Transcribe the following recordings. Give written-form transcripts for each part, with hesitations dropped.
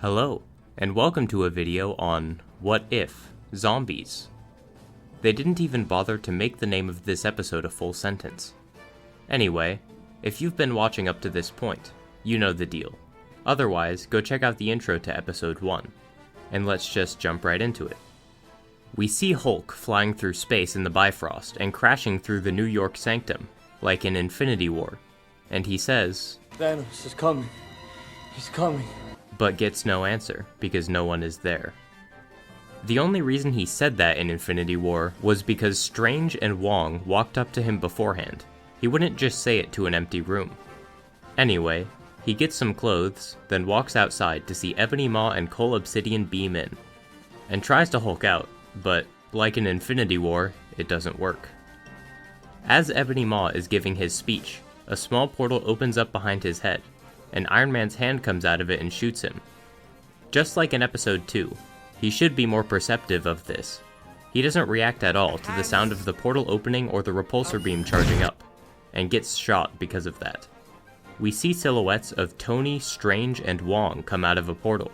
Hello, and welcome to a video on What If Zombies. They didn't even bother to make the name of this episode a full sentence. Anyway, if you've been watching up to this point, you know the deal. Otherwise, go check out the intro to episode 1, and let's just jump right into it. We see Hulk flying through space in the Bifrost and crashing through the New York Sanctum, like in Infinity War, and he says, "Thanos is coming. He's coming." But gets no answer, because no one is there. The only reason he said that in Infinity War was because Strange and Wong walked up to him beforehand. He wouldn't just say it to an empty room. Anyway, he gets some clothes, then walks outside to see Ebony Maw and Cole Obsidian beam in, and tries to Hulk out, but like in Infinity War, it doesn't work. As Ebony Maw is giving his speech, a small portal opens up behind his head, and Iron Man's hand comes out of it and shoots him. Just like in episode 2, he should be more perceptive of this. He doesn't react at all to the sound of the portal opening or the repulsor beam charging up, and gets shot because of that. We see silhouettes of Tony, Strange, and Wong come out of a portal.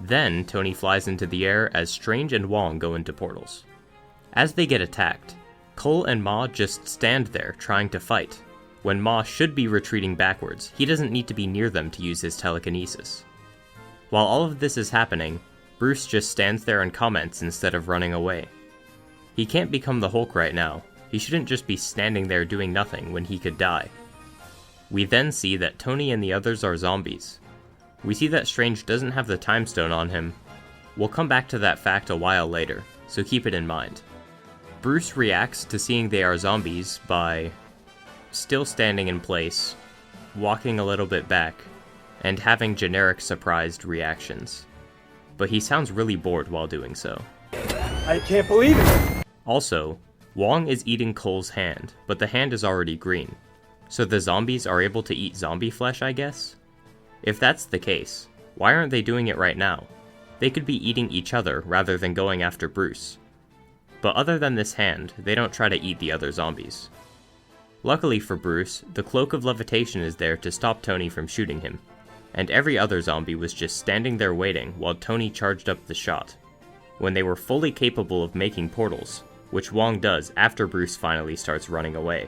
Then Tony flies into the air as Strange and Wong go into portals. As they get attacked, Cole and Ma just stand there trying to fight. When Ma should be retreating backwards, he doesn't need to be near them to use his telekinesis. While all of this is happening, Bruce just stands there and comments instead of running away. He can't become the Hulk right now. He shouldn't just be standing there doing nothing when he could die. We then see that Tony and the others are zombies. We see that Strange doesn't have the time stone on him. We'll come back to that fact a while later, so keep it in mind. Bruce reacts to seeing they are zombies by still standing in place, walking a little bit back, and having generic surprised reactions. But he sounds really bored while doing so. I can't believe it! Also, Wong is eating Cole's hand, but the hand is already green. So the zombies are able to eat zombie flesh, I guess? If that's the case, why aren't they doing it right now? They could be eating each other rather than going after Bruce. But other than this hand, they don't try to eat the other zombies. Luckily for Bruce, the Cloak of Levitation is there to stop Tony from shooting him, and every other zombie was just standing there waiting while Tony charged up the shot, when they were fully capable of making portals, which Wong does after Bruce finally starts running away.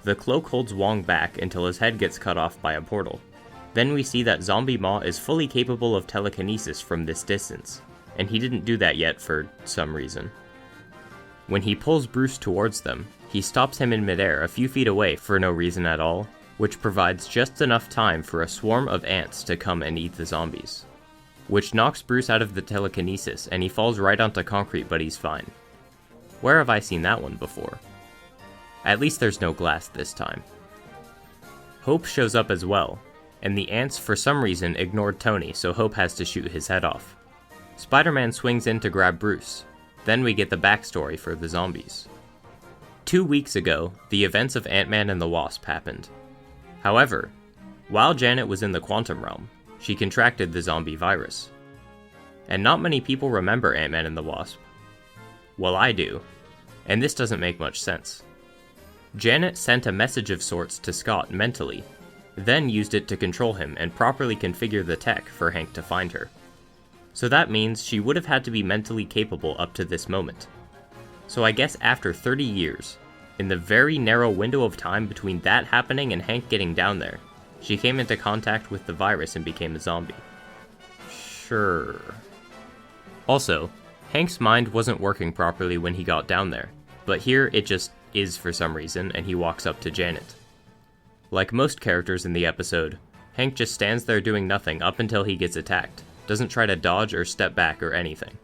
The cloak holds Wong back until his head gets cut off by a portal. Then we see that Zombie Maw is fully capable of telekinesis from this distance, and he didn't do that yet for some reason. When he pulls Bruce towards them, he stops him in midair a few feet away for no reason at all, which provides just enough time for a swarm of ants to come and eat the zombies. Which knocks Bruce out of the telekinesis and he falls right onto concrete, but he's fine. Where have I seen that one before? At least there's no glass this time. Hope shows up as well, and the ants for some reason ignored Tony, so Hope has to shoot his head off. Spider-Man swings in to grab Bruce. Then we get the backstory for the zombies. 2 weeks ago, the events of Ant-Man and the Wasp happened. However, while Janet was in the quantum realm, she contracted the zombie virus. And not many people remember Ant-Man and the Wasp. Well, I do, and this doesn't make much sense. Janet sent a message of sorts to Scott mentally, then used it to control him and properly configure the tech for Hank to find her. So that means she would have had to be mentally capable up to this moment. So I guess after 30 years, in the very narrow window of time between that happening and Hank getting down there, she came into contact with the virus and became a zombie. Sure. Also, Hank's mind wasn't working properly when he got down there, but here it just is for some reason, and he walks up to Janet. Like most characters in the episode, Hank just stands there doing nothing up until he gets attacked, doesn't try to dodge or step back or anything.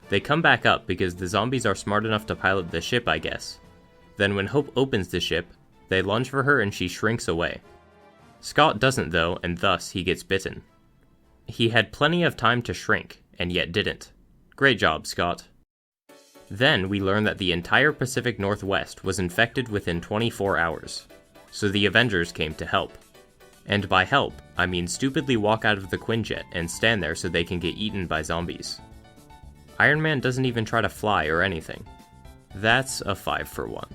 They come back up because the zombies are smart enough to pilot the ship, I guess. Then when Hope opens the ship, they lunge for her and she shrinks away. Scott doesn't though, and thus he gets bitten. He had plenty of time to shrink, and yet didn't. Great job, Scott. Then we learn that the entire Pacific Northwest was infected within 24 hours, so the Avengers came to help. And by help, I mean stupidly walk out of the Quinjet and stand there so they can get eaten by zombies. Iron Man doesn't even try to fly or anything. That's a 5 for 1.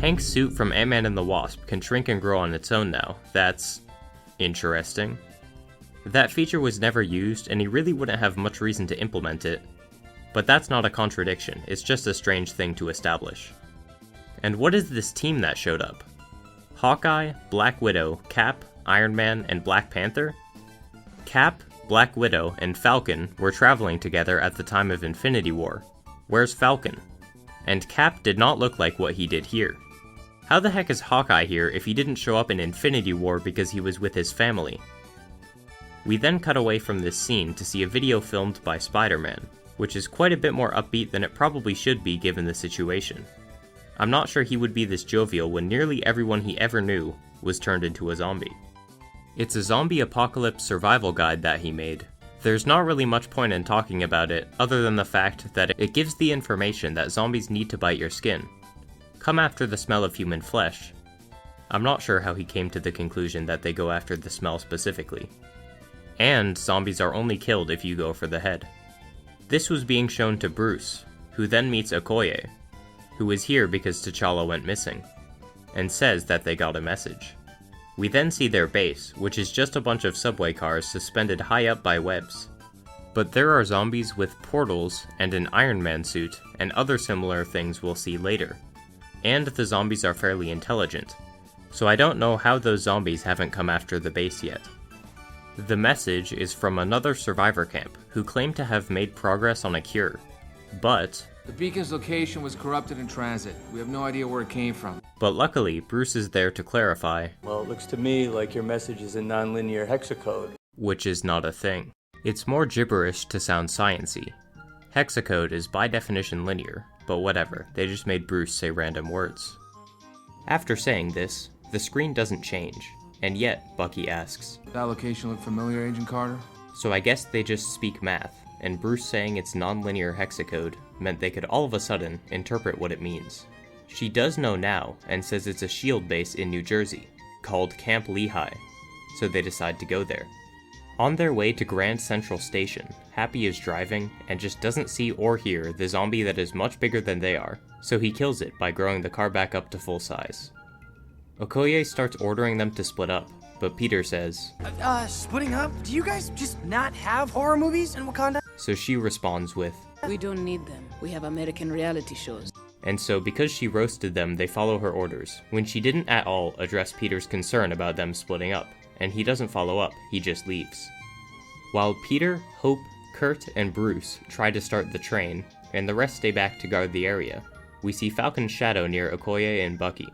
Hank's suit from Ant-Man and the Wasp can shrink and grow on its own now. That's interesting. That feature was never used, and he really wouldn't have much reason to implement it. But that's not a contradiction, it's just a strange thing to establish. And what is this team that showed up? Hawkeye, Black Widow, Cap, Iron Man, and Black Panther? Cap, Black Widow, and Falcon were traveling together at the time of Infinity War. Where's Falcon? And Cap did not look like what he did here. How the heck is Hawkeye here if he didn't show up in Infinity War because he was with his family? We then cut away from this scene to see a video filmed by Spider-Man, which is quite a bit more upbeat than it probably should be given the situation. I'm not sure he would be this jovial when nearly everyone he ever knew was turned into a zombie. It's a zombie apocalypse survival guide that he made. There's not really much point in talking about it other than the fact that it gives the information that zombies need to bite your skin. Come after the smell of human flesh. I'm not sure how he came to the conclusion that they go after the smell specifically. And zombies are only killed if you go for the head. This was being shown to Bruce, who then meets Okoye, who is here because T'Challa went missing, and says that they got a message. We then see their base, which is just a bunch of subway cars suspended high up by webs. But there are zombies with portals and an Iron Man suit, and other similar things we'll see later. And the zombies are fairly intelligent, so I don't know how those zombies haven't come after the base yet. The message is from another survivor camp, who claim to have made progress on a cure, but the beacon's location was corrupted in transit. We have no idea where it came from. But luckily, Bruce is there to clarify. Well, it looks to me like your message is in nonlinear hexacode. Which is not a thing. It's more gibberish to sound science-y. Hexacode is by definition linear, but whatever, they just made Bruce say random words. After saying this, the screen doesn't change, and yet Bucky asks, That location look familiar, Agent Carter? So I guess they just speak math, and Bruce saying it's nonlinear hexacode meant they could all of a sudden interpret what it means. She does know now, and says it's a SHIELD base in New Jersey, called Camp Lehigh, so they decide to go there. On their way to Grand Central Station, Happy is driving and just doesn't see or hear the zombie that is much bigger than they are, so he kills it by growing the car back up to full size. Okoye starts ordering them to split up, but Peter says, Splitting up? Do you guys just not have horror movies in Wakanda? So she responds with, We don't need them. We have American reality shows. And so because she roasted them, they follow her orders, when she didn't at all address Peter's concern about them splitting up, and he doesn't follow up, he just leaves. While Peter, Hope, Kurt, and Bruce try to start the train, and the rest stay back to guard the area, we see Falcon's shadow near Okoye and Bucky.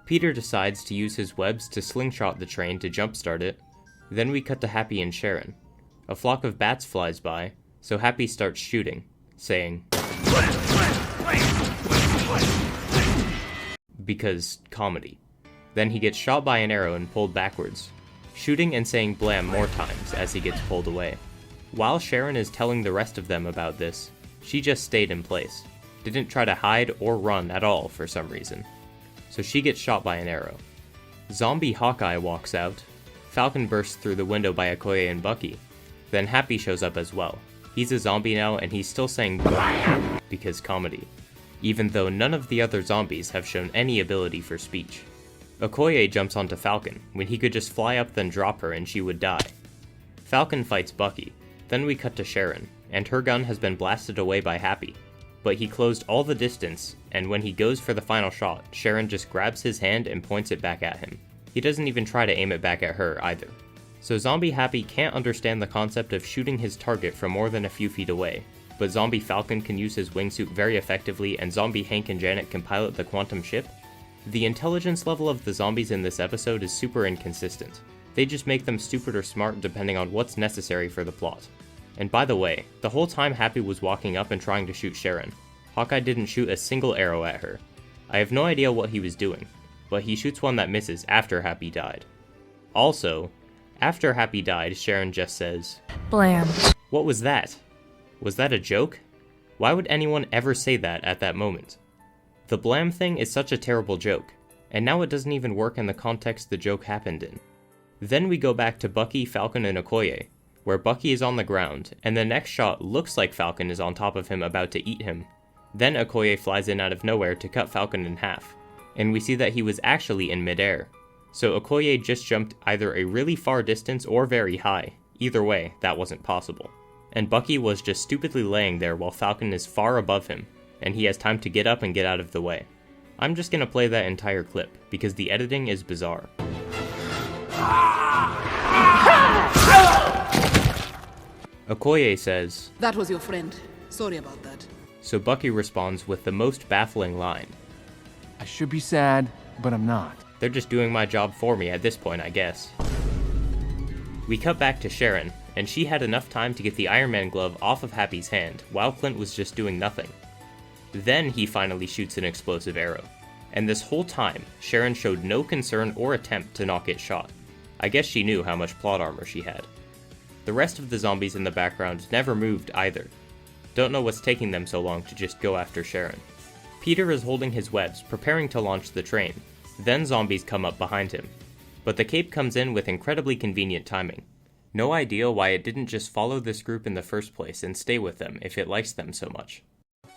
Peter decides to use his webs to slingshot the train to jumpstart it. Then we cut to Happy and Sharon. A flock of bats flies by, so Happy starts shooting, saying, because comedy. Then he gets shot by an arrow and pulled backwards, shooting and saying blam more times as he gets pulled away. While Sharon is telling the rest of them about this, she just stayed in place, didn't try to hide or run at all for some reason. So she gets shot by an arrow. Zombie Hawkeye walks out, Falcon bursts through the window by Okoye and Bucky, then Happy shows up as well. He's a zombie now and he's still saying blam because comedy, even though none of the other zombies have shown any ability for speech. Okoye jumps onto Falcon, when he could just fly up then drop her and she would die. Falcon fights Bucky, then we cut to Sharon, and her gun has been blasted away by Happy. But he closed all the distance, and when he goes for the final shot, Sharon just grabs his hand and points it back at him. He doesn't even try to aim it back at her either. So Zombie Happy can't understand the concept of shooting his target from more than a few feet away, but Zombie Falcon can use his wingsuit very effectively and Zombie Hank and Janet can pilot the quantum ship. The intelligence level of the zombies in this episode is super inconsistent. They just make them stupid or smart depending on what's necessary for the plot. And by the way, the whole time Happy was walking up and trying to shoot Sharon, Hawkeye didn't shoot a single arrow at her. I have no idea what he was doing, but he shoots one that misses after Happy died. Also, after Happy died, Sharon just says, Blam. What was that? Was that a joke? Why would anyone ever say that at that moment? The blam thing is such a terrible joke, and now it doesn't even work in the context the joke happened in. Then we go back to Bucky, Falcon, and Okoye, where Bucky is on the ground, and the next shot looks like Falcon is on top of him about to eat him. Then Okoye flies in out of nowhere to cut Falcon in half, and we see that he was actually in midair. So Okoye just jumped either a really far distance or very high, Either way, that wasn't possible. And Bucky was just stupidly laying there while Falcon is far above him, and he has time to get up and get out of the way. I'm just gonna play that entire clip, because the editing is bizarre. Okoye says, That was your friend. Sorry about that. so Bucky responds with the most baffling line. I should be sad, but I'm not. They're just doing my job for me at this point, I guess. We cut back to Sharon, and she had enough time to get the Iron Man glove off of Happy's hand, while Clint was just doing nothing. Then he finally shoots an explosive arrow. And this whole time, Sharon showed no concern or attempt to not get shot. I guess she knew how much plot armor she had. The rest of the zombies in the background never moved either. Don't know what's taking them so long to just go after Sharon. Peter is holding his webs, preparing to launch the train. Then zombies come up behind him. But the cape comes in with incredibly convenient timing. No idea why it didn't just follow this group in the first place and stay with them if it likes them so much.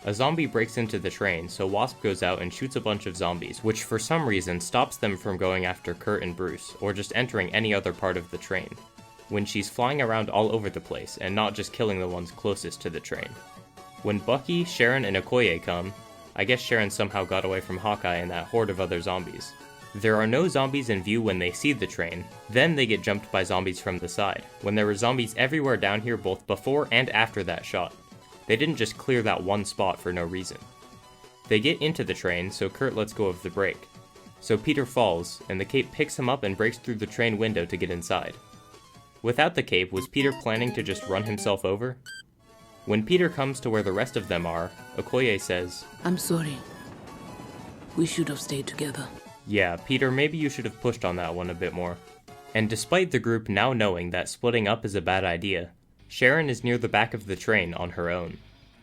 A zombie breaks into the train, so Wasp goes out and shoots a bunch of zombies, which for some reason stops them from going after Kurt and Bruce, or just entering any other part of the train, when she's flying around all over the place and not just killing the ones closest to the train. When Bucky, Sharon, and Okoye come, I guess Sharon somehow got away from Hawkeye and that horde of other zombies. There are no zombies in view when they see the train, then they get jumped by zombies from the side, when there were zombies everywhere down here both before and after that shot. They didn't just clear that one spot for no reason. They get into the train, so Kurt lets go of the brake. So Peter falls, and the cape picks him up and breaks through the train window to get inside. Without the cape, was Peter planning to just run himself over? When Peter comes to where the rest of them are, Okoye says, I'm sorry. We should have stayed together. Yeah, Peter, maybe you should have pushed on that one a bit more. And despite the group now knowing that splitting up is a bad idea, Sharon is near the back of the train on her own.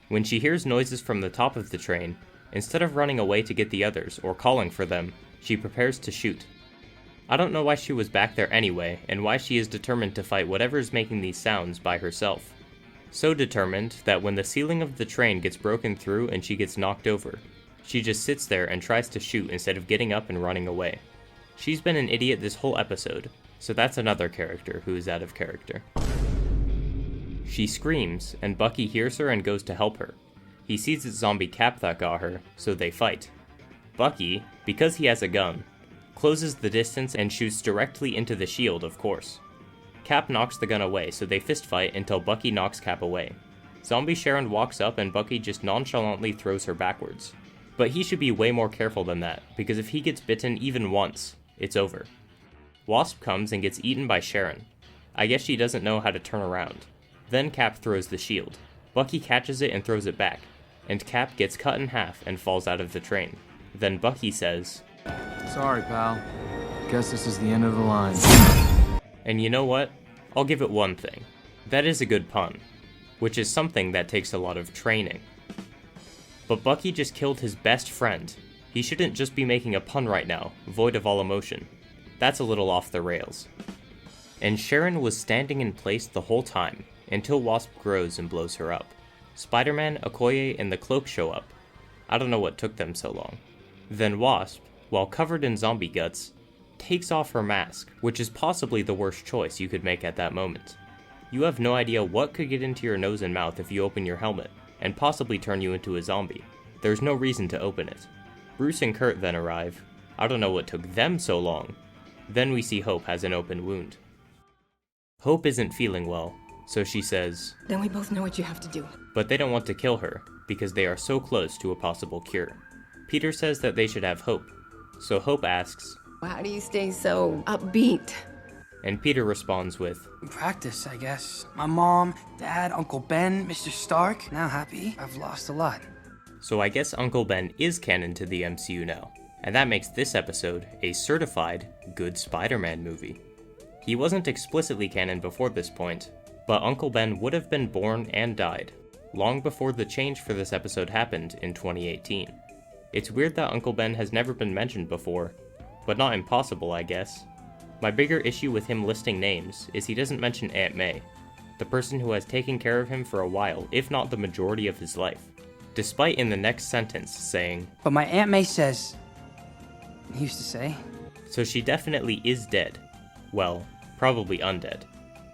When she hears noises from the top of the train, instead of running away to get the others or calling for them, she prepares to shoot. I don't know why she was back there anyway, and why she is determined to fight whatever's making these sounds by herself. So determined that when the ceiling of the train gets broken through and she gets knocked over, she just sits there and tries to shoot instead of getting up and running away. She's been an idiot this whole episode, so that's another character who is out of character. She screams, and Bucky hears her and goes to help her. He sees it's zombie Cap that got her, so they fight. Bucky, because he has a gun, closes the distance and shoots directly into the shield, of course. Cap knocks the gun away, so they fistfight until Bucky knocks Cap away. Zombie Sharon walks up and Bucky just nonchalantly throws her backwards. But he should be way more careful than that, because if he gets bitten even once, it's over. Wasp comes and gets eaten by Sharon. I guess she doesn't know how to turn around. Then Cap throws the shield. Bucky catches it and throws it back, and Cap gets cut in half and falls out of the train. Then Bucky says, Sorry, pal. Guess this is the end of the line. and you know what? I'll give it one thing. That is a good pun, which is something that takes a lot of training. But Bucky just killed his best friend. He shouldn't just be making a pun right now, void of all emotion. That's a little off the rails. And Sharon was standing in place the whole time, until Wasp grows and blows her up. Spider-Man, Okoye, and the Cloak show up. I don't know what took them so long. Then Wasp, while covered in zombie guts, takes off her mask, which is possibly the worst choice you could make at that moment. You have no idea what could get into your nose and mouth if you open your helmet, and possibly turn you into a zombie. There's no reason to open it. Bruce and Kurt then arrive. I don't know what took them so long. Then we see Hope has an open wound. Hope isn't feeling well, so she says, Then we both know what you have to do. but they don't want to kill her, because they are so close to a possible cure. Peter says that they should have hope, so Hope asks, How do you stay so upbeat? and Peter responds with, Practice, I guess. My mom, Dad, Uncle Ben, Mr. Stark. Now happy. I've lost a lot. so I guess Uncle Ben is canon to the MCU now, and that makes this episode a certified good Spider-Man movie. He wasn't explicitly canon before this point, but Uncle Ben would have been born and died, long before the change for this episode happened in 2018. It's weird that Uncle Ben has never been mentioned before, but not impossible, I guess. My bigger issue with him listing names is he doesn't mention Aunt May, the person who has taken care of him for a while, if not the majority of his life, despite in the next sentence saying, But my Aunt May says... He used to say... so she definitely is dead. Well, probably undead.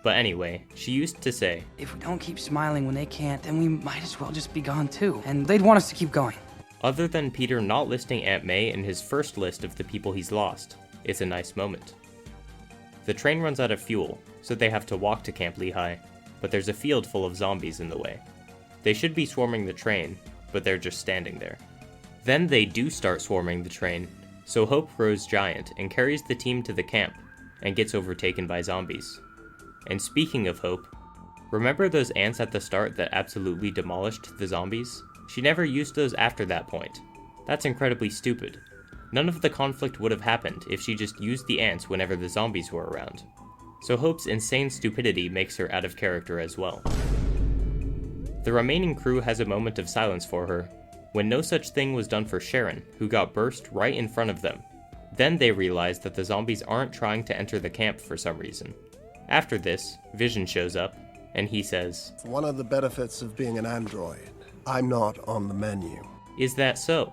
But anyway, she used to say, If we don't keep smiling when they can't, then we might as well just be gone too. And they'd want us to keep going. other than Peter not listing Aunt May in his first list of the people he's lost, it's a nice moment. The train runs out of fuel, so they have to walk to Camp Lehigh, but there's a field full of zombies in the way. They should be swarming the train, but they're just standing there. Then they do start swarming the train, so Hope grows giant and carries the team to the camp, and gets overtaken by zombies. And speaking of Hope, remember those ants at the start that absolutely demolished the zombies? She never used those after that point. That's incredibly stupid. None of the conflict would have happened if she just used the ants whenever the zombies were around. So Hope's insane stupidity makes her out of character as well. The remaining crew has a moment of silence for her, when no such thing was done for Sharon, who got burst right in front of them. Then they realize that the zombies aren't trying to enter the camp for some reason. After this, Vision shows up, and he says, One of the benefits of being an android, I'm not on the menu. "Is that so?"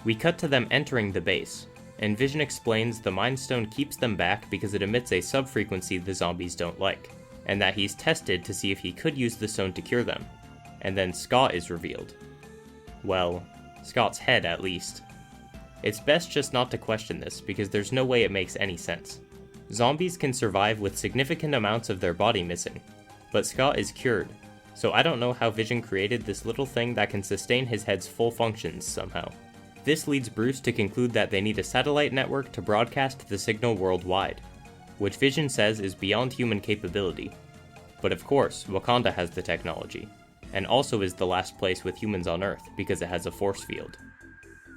We cut to them entering the base, and Vision explains the Mind Stone keeps them back because it emits a sub-frequency the zombies don't like, and that he's tested to see if he could use the stone to cure them. And then Scott is revealed. Well, Scott's head at least. It's best just not to question this because there's no way it makes any sense. Zombies can survive with significant amounts of their body missing, but Scott is cured, so I don't know how Vision created this little thing that can sustain his head's full functions somehow. This leads Bruce to conclude that they need a satellite network to broadcast the signal worldwide, which Vision says is beyond human capability. But of course, Wakanda has the technology, and also is the last place with humans on Earth because it has a force field.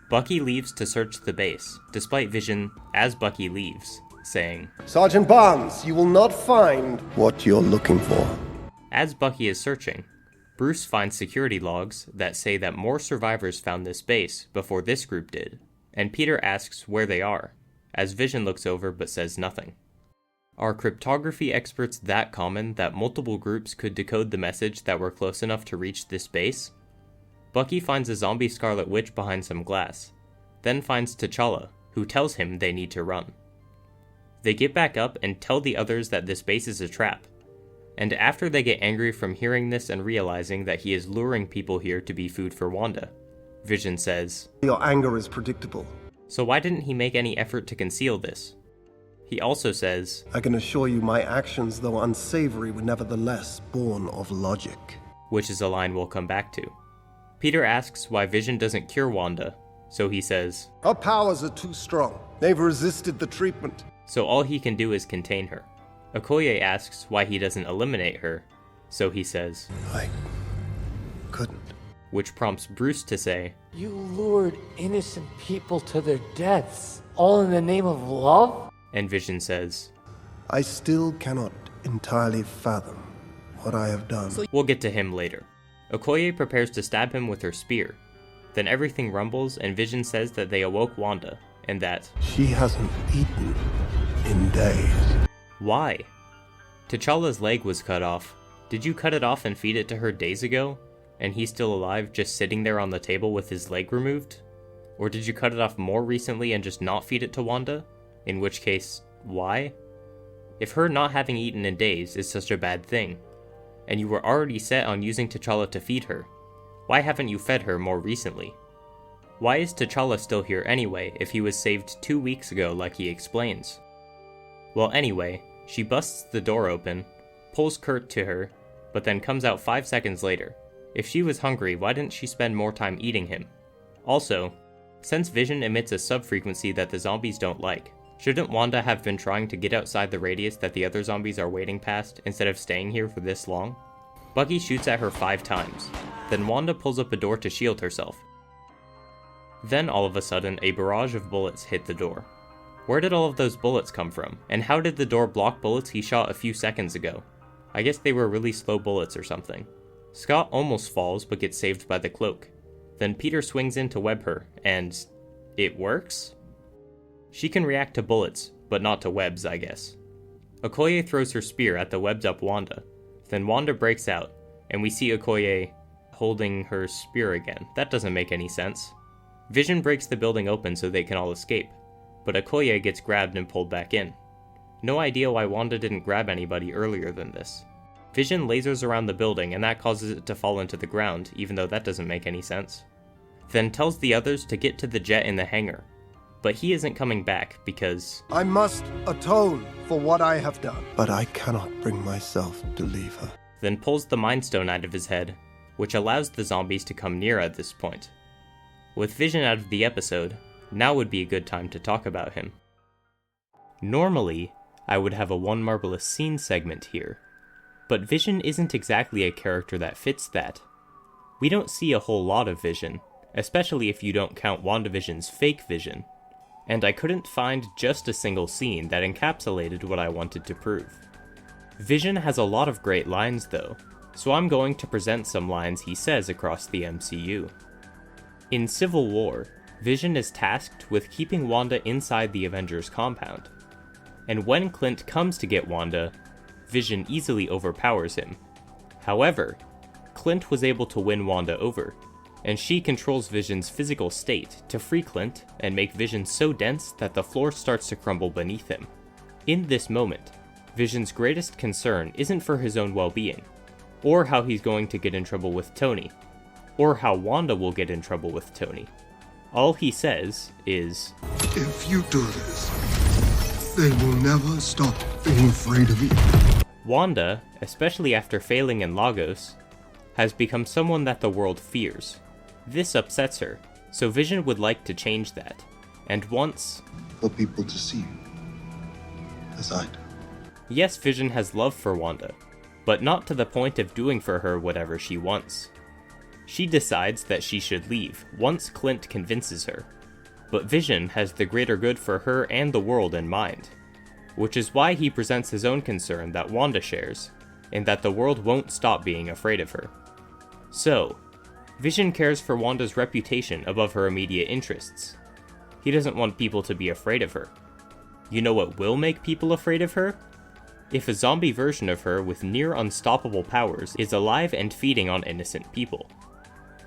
Bucky leaves to search the base, despite Vision, as Bucky leaves, saying, Sergeant Barnes, you will not find what you're looking for. As Bucky is searching, Bruce finds security logs that say that more survivors found this base before this group did, and Peter asks where they are, as Vision looks over but says nothing. Are cryptography experts that common that multiple groups could decode the message that were close enough to reach this base? Bucky finds a zombie Scarlet Witch behind some glass, then finds T'Challa, who tells him they need to run. They get back up and tell the others that this base is a trap, and after they get angry from hearing this and realizing that he is luring people here to be food for Wanda, Vision says, Your anger is predictable. So why didn't he make any effort to conceal this? He also says, I can assure you my actions, though unsavory, were nevertheless born of logic. which is a line we'll come back to. Peter asks why Vision doesn't cure Wanda, so he says, Her powers are too strong. They've resisted the treatment. so all he can do is contain her. Okoye asks why he doesn't eliminate her, so he says, I couldn't. which prompts Bruce to say, You lured innocent people to their deaths, all in the name of love? and Vision says, I still cannot entirely fathom what I have done. we'll get to him later. Okoye prepares to stab him with her spear. Then everything rumbles and Vision says that they awoke Wanda, and that, She hasn't eaten in days. why? T'Challa's leg was cut off. Did you cut it off and feed it to her days ago? And he's still alive just sitting there on the table with his leg removed? Or did you cut it off more recently and just not feed it to Wanda? In which case, why? If her not having eaten in days is such a bad thing, and you were already set on using T'Challa to feed her, why haven't you fed her more recently? Why is T'Challa still here anyway if he was saved 2 weeks ago like he explains? Well anyway, she busts the door open, pulls Kurt to her, but then comes out 5 seconds later. If she was hungry, why didn't she spend more time eating him? Also, since Vision emits a sub-frequency that the zombies don't like, shouldn't Wanda have been trying to get outside the radius that the other zombies are waiting past instead of staying here for this long? Bucky shoots at her 5 times, then Wanda pulls up a door to shield herself. Then all of a sudden, a barrage of bullets hit the door. Where did all of those bullets come from? And how did the door block bullets he shot a few seconds ago? I guess they were really slow bullets or something. Scott almost falls but gets saved by the cloak. Then Peter swings in to web her, and it works? She can react to bullets, but not to webs, I guess. Okoye throws her spear at the webbed up Wanda. Then Wanda breaks out, and we see Okoye holding her spear again. That doesn't make any sense. Vision breaks the building open so they can all escape, but Okoye gets grabbed and pulled back in. No idea why Wanda didn't grab anybody earlier than this. Vision lasers around the building and that causes it to fall into the ground, even though that doesn't make any sense. Then tells the others to get to the jet in the hangar. But he isn't coming back because I must atone for what I have done. But I cannot bring myself to leave her. Then pulls the Mind Stone out of his head, which allows the zombies to come near at this point. With Vision out of the episode, now would be a good time to talk about him. Normally, I would have a One Marvelous Scene segment here, but Vision isn't exactly a character that fits that. We don't see a whole lot of Vision, especially if you don't count WandaVision's fake Vision, and I couldn't find just a single scene that encapsulated what I wanted to prove. Vision has a lot of great lines though, so I'm going to present some lines he says across the MCU. In Civil War, Vision is tasked with keeping Wanda inside the Avengers compound, and when Clint comes to get Wanda, Vision easily overpowers him. However, Clint was able to win Wanda over, and she controls Vision's physical state to free Clint and make Vision so dense that the floor starts to crumble beneath him. In this moment, Vision's greatest concern isn't for his own well-being, or how he's going to get in trouble with Tony, or how Wanda will get in trouble with Tony. All he says is, "If you do this, they will never stop being afraid of you." Wanda, especially after failing in Lagos, has become someone that the world fears. This upsets her, so Vision would like to change that, and wants for people to see you as I do. Yes, Vision has love for Wanda, but not to the point of doing for her whatever she wants. She decides that she should leave once Clint convinces her, but Vision has the greater good for her and the world in mind, which is why he presents his own concern that Wanda shares, and that the world won't stop being afraid of her. So, Vision cares for Wanda's reputation above her immediate interests. He doesn't want people to be afraid of her. You know what will make people afraid of her? If a zombie version of her with near unstoppable powers is alive and feeding on innocent people.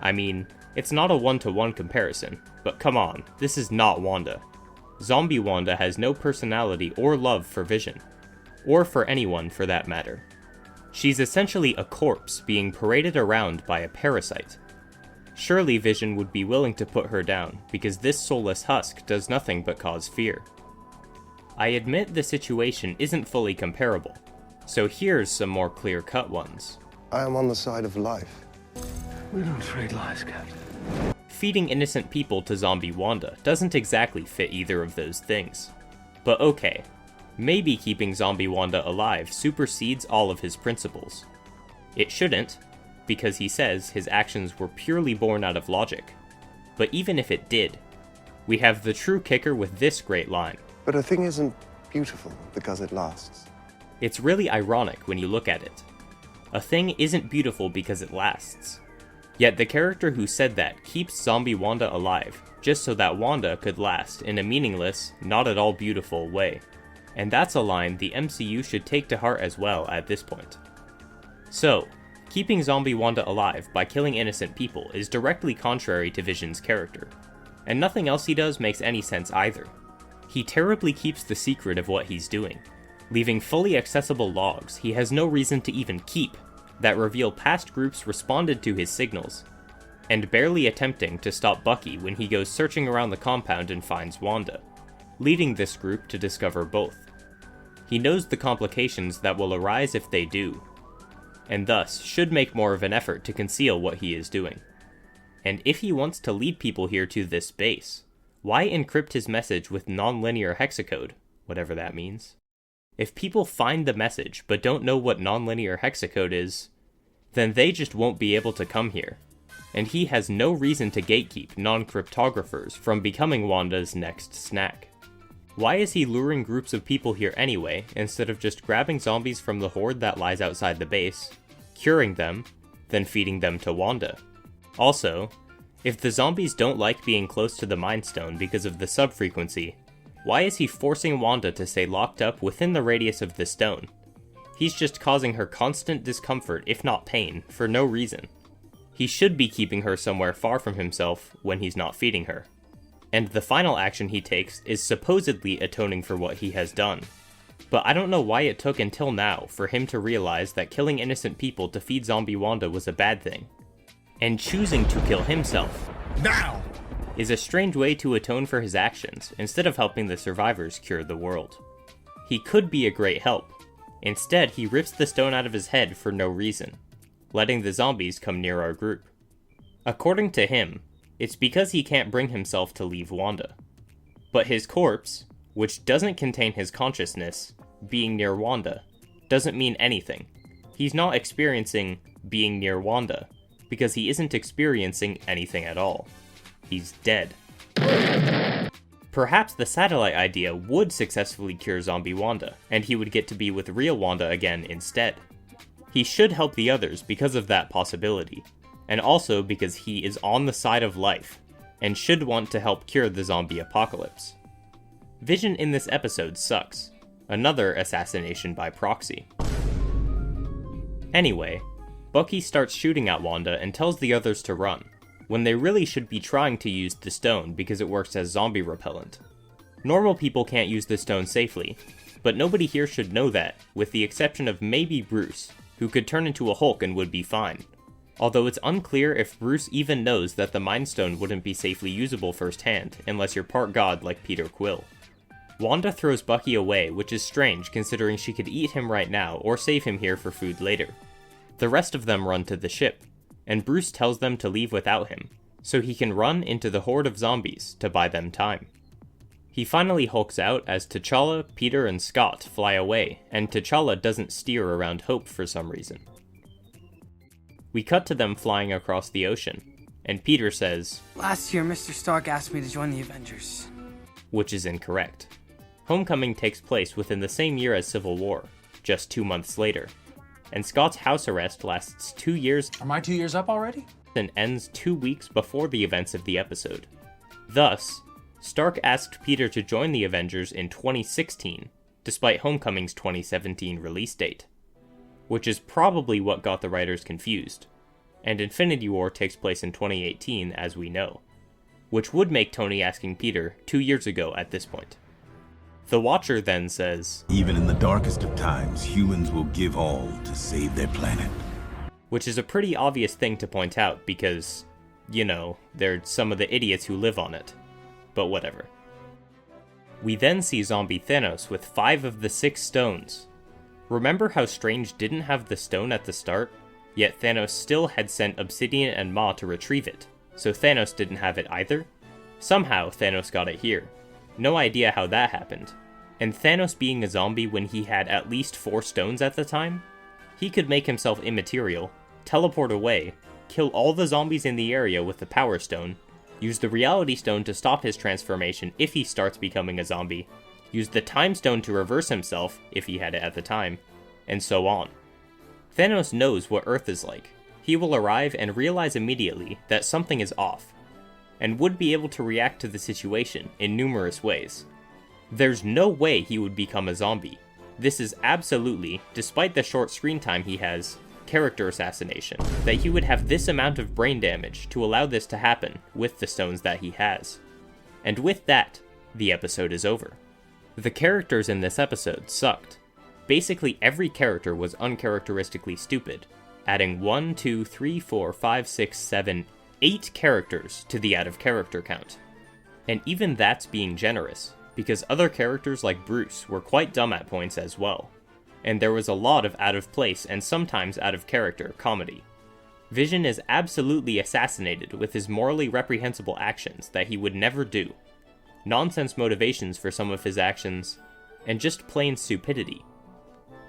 I mean, it's not a one-to-one comparison, but come on, this is not Wanda. Zombie Wanda has no personality or love for Vision, or for anyone for that matter. She's essentially a corpse being paraded around by a parasite. Surely Vision would be willing to put her down, because this soulless husk does nothing but cause fear. I admit the situation isn't fully comparable, so here's some more clear-cut ones. I am on the side of life. We don't trade lies, Captain. Feeding innocent people to zombie Wanda doesn't exactly fit either of those things. But okay, maybe keeping zombie Wanda alive supersedes all of his principles. It shouldn't, because he says his actions were purely born out of logic. But even if it did, we have the true kicker with this great line. But a thing isn't beautiful because it lasts. It's really ironic when you look at it. A thing isn't beautiful because it lasts. Yet the character who said that keeps zombie Wanda alive, just so that Wanda could last in a meaningless, not at all beautiful way. And that's a line the MCU should take to heart as well at this point. So, keeping zombie Wanda alive by killing innocent people is directly contrary to Vision's character. And nothing else he does makes any sense either. He terribly keeps the secret of what he's doing, leaving fully accessible logs he has no reason to even keep that reveal past groups responded to his signals, and barely attempting to stop Bucky when he goes searching around the compound and finds Wanda, leading this group to discover both. He knows the complications that will arise if they do, and thus should make more of an effort to conceal what he is doing. And if he wants to lead people here to this base, why encrypt his message with non-linear hexacode, whatever that means? If people find the message but don't know what non-linear hexacode is, then they just won't be able to come here, and he has no reason to gatekeep non-cryptographers from becoming Wanda's next snack. Why is he luring groups of people here anyway, instead of just grabbing zombies from the horde that lies outside the base, curing them, then feeding them to Wanda? Also, if the zombies don't like being close to the Mind Stone because of the sub-frequency, why is he forcing Wanda to stay locked up within the radius of the stone? He's just causing her constant discomfort, if not pain, for no reason. He should be keeping her somewhere far from himself when he's not feeding her. And the final action he takes is supposedly atoning for what he has done. But I don't know why it took until now for him to realize that killing innocent people to feed zombie Wanda was a bad thing. And choosing to kill himself now is a strange way to atone for his actions instead of helping the survivors cure the world. He could be a great help. Instead, he rips the stone out of his head for no reason, letting the zombies come near our group. According to him, it's because he can't bring himself to leave Wanda. But his corpse, which doesn't contain his consciousness, being near Wanda, doesn't mean anything. He's not experiencing being near Wanda, because he isn't experiencing anything at all. He's dead. Perhaps the satellite idea would successfully cure zombie Wanda, and he would get to be with real Wanda again instead. He should help the others because of that possibility, and also because he is on the side of life, and should want to help cure the zombie apocalypse. Vision in this episode sucks. Another assassination by proxy. Anyway, Bucky starts shooting at Wanda and tells the others to run, when they really should be trying to use the stone because it works as zombie repellent. Normal people can't use the stone safely, but nobody here should know that, with the exception of maybe Bruce, who could turn into a Hulk and would be fine. Although it's unclear if Bruce even knows that the Mind Stone wouldn't be safely usable firsthand, unless you're part god like Peter Quill. Wanda throws Bucky away, which is strange considering she could eat him right now or save him here for food later. The rest of them run to the ship, and Bruce tells them to leave without him, so he can run into the horde of zombies to buy them time. He finally hulks out as T'Challa, Peter, and Scott fly away, and T'Challa doesn't steer around Hope for some reason. We cut to them flying across the ocean, and Peter says, Last year, Mr. Stark asked me to join the Avengers. Which is incorrect. Homecoming takes place within the same year as Civil War, just 2 months later, and Scott's house arrest lasts 2 years. Are my 2 years up already? And ends 2 weeks before the events of the episode. Thus, Stark asked Peter to join the Avengers in 2016, despite Homecoming's 2017 release date. Which is probably what got the writers confused, and Infinity War takes place in 2018 as we know, which would make Tony asking Peter 2 years ago at this point. The Watcher then says, Even in the darkest of times, humans will give all to save their planet. Which is a pretty obvious thing to point out because, you know, they're some of the idiots who live on it. But whatever. We then see zombie Thanos with 5 of the 6 stones. Remember how Strange didn't have the stone at the start, yet Thanos still had sent Obsidian and Ma to retrieve it, so Thanos didn't have it either? Somehow Thanos got it here. No idea how that happened. And Thanos being a zombie when he had at least 4 stones at the time? He could make himself immaterial, teleport away, kill all the zombies in the area with the Power Stone, use the Reality Stone to stop his transformation if he starts becoming a zombie, use the Time Stone to reverse himself, if he had it at the time, and so on. Thanos knows what Earth is like. He will arrive and realize immediately that something is off, and would be able to react to the situation in numerous ways. There's no way he would become a zombie. This is absolutely, despite the short screen time he has, character assassination, that he would have this amount of brain damage to allow this to happen with the stones that he has. And with that, the episode is over. The characters in this episode sucked. Basically every character was uncharacteristically stupid, adding 1, 2, 3, 4, 5, 6, 7, 8 characters to the out of character count. And even that's being generous, because other characters like Bruce were quite dumb at points as well. And there was a lot of out of place and sometimes out of character comedy. Vision is absolutely assassinated with his morally reprehensible actions that he would never do, nonsense motivations for some of his actions, and just plain stupidity.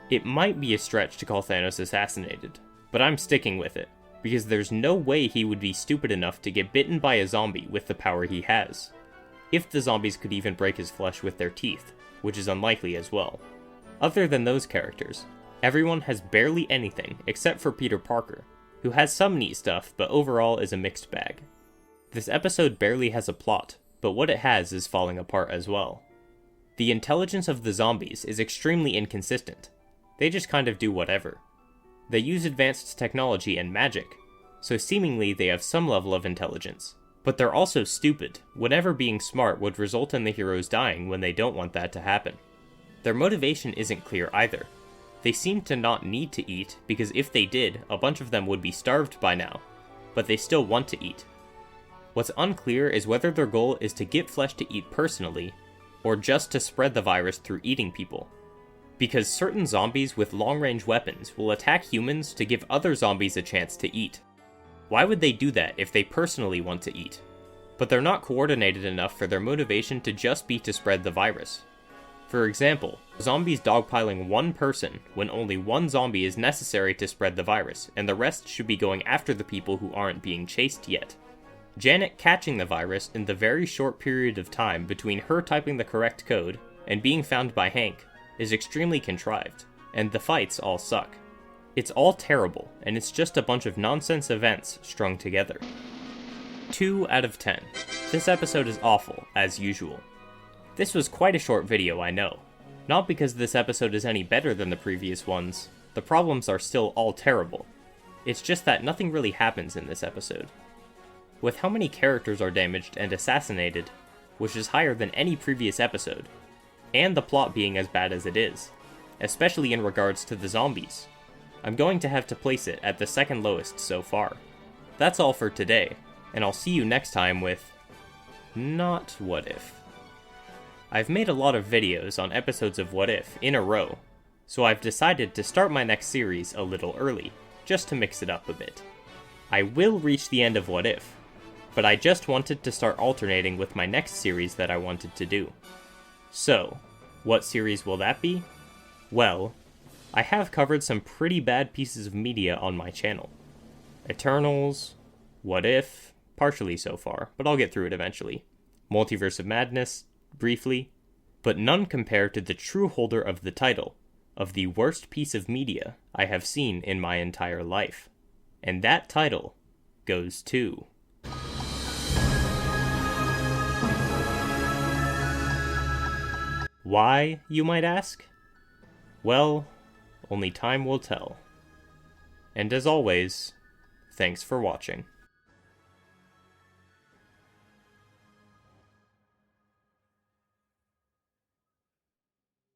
It might be a stretch to call Thanos assassinated, but I'm sticking with it, because there's no way he would be stupid enough to get bitten by a zombie with the power he has. If the zombies could even break his flesh with their teeth, which is unlikely as well. Other than those characters, everyone has barely anything except for Peter Parker, who has some neat stuff but overall is a mixed bag. This episode barely has a plot, but what it has is falling apart as well. The intelligence of the zombies is extremely inconsistent. They just kind of do whatever. They use advanced technology and magic, so seemingly they have some level of intelligence. But they're also stupid, whenever being smart would result in the heroes dying when they don't want that to happen. Their motivation isn't clear either. They seem to not need to eat, because if they did, a bunch of them would be starved by now, but they still want to eat. What's unclear is whether their goal is to get flesh to eat personally, or just to spread the virus through eating people. Because certain zombies with long-range weapons will attack humans to give other zombies a chance to eat. Why would they do that if they personally want to eat? But they're not coordinated enough for their motivation to just be to spread the virus. For example, zombies dogpiling one person when only one zombie is necessary to spread the virus, and the rest should be going after the people who aren't being chased yet. Janet catching the virus in the very short period of time between her typing the correct code and being found by Hank is extremely contrived, and the fights all suck. It's all terrible, and it's just a bunch of nonsense events strung together. 2 out of 10. This episode is awful, as usual. This was quite a short video, I know. Not because this episode is any better than the previous ones. The problems are still all terrible. It's just that nothing really happens in this episode. With how many characters are damaged and assassinated, which is higher than any previous episode, and the plot being as bad as it is, especially in regards to the zombies, I'm going to have to place it at the second lowest so far. That's all for today, and I'll see you next time with... not What If. I've made a lot of videos on episodes of What If in a row, so I've decided to start my next series a little early, just to mix it up a bit. I will reach the end of What If, but I just wanted to start alternating with my next series that I wanted to do. So, what series will that be? Well, I have covered some pretty bad pieces of media on my channel. Eternals, What If, partially so far, but I'll get through it eventually. Multiverse of Madness, briefly, but none compare to the true holder of the title of the worst piece of media I have seen in my entire life. And that title goes to... Why, you might ask? Well, only time will tell. And as always, thanks for watching.